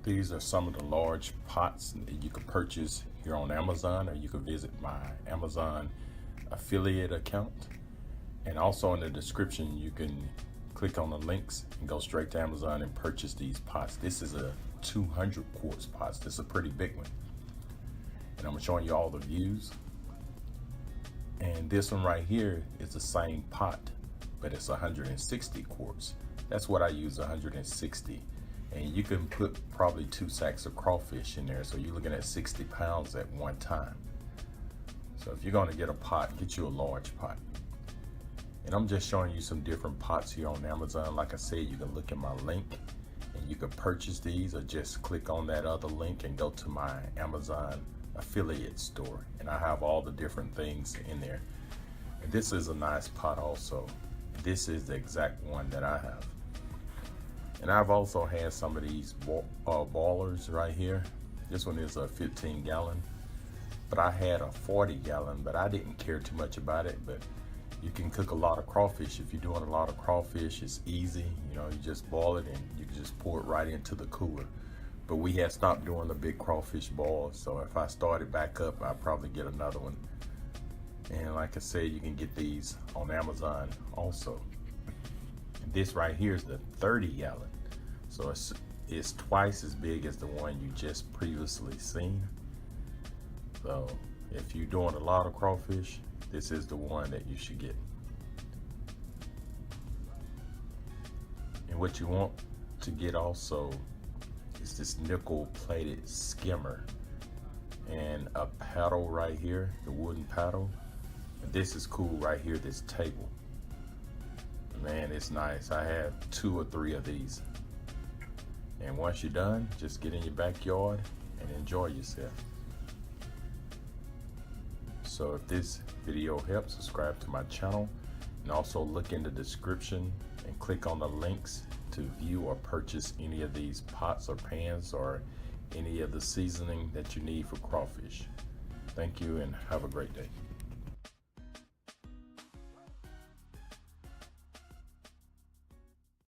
These are some of the large pots that you can purchase here on Amazon, or you can visit my Amazon affiliate account. And also in the description, you can click on the links and go straight to Amazon and purchase these pots. This is a 200 quarts pots. This is a pretty big one. And I'm showing you all the views. And this one right here is the same pot, but it's 160 quarts. That's what I use, 160. And you can put probably 2 sacks of crawfish in there. So you're looking at 60 pounds at one time. So if you're gonna get a pot, get you a large pot. And I'm just showing you some different pots here on Amazon. Like I said, you can look at my link and you can purchase these, or just click on that other link and go to my Amazon affiliate store. And I have all the different things in there. And this is a nice pot also. This is the exact one that I have. And I've also had some of these boilers right here. This one is a 15 gallon, but I had a 40 gallon, but I didn't care too much about it. But you can cook a lot of crawfish. If you're doing a lot of crawfish, it's easy. You know, you just boil it and you can just pour it right into the cooler. But we had stopped doing the big crawfish boils, so if I started back up, I'd probably get another one. And like I said, you can get these on Amazon also. This right here is the 30 gallon. So it's twice as big as the one you just previously seen. So if you're doing a lot of crawfish, this is the one that you should get. And what you want to get also is this nickel plated skimmer and a paddle right here, the wooden paddle. And this is cool right here, this table. Man, it's nice. I have 2 or 3 of these. And once you're done, just get in your backyard and enjoy yourself. So if this video helps, subscribe to my channel, and also look in the description and click on the links to view or purchase any of these pots or pans or any of the seasoning that you need for crawfish. Thank you and have a great day.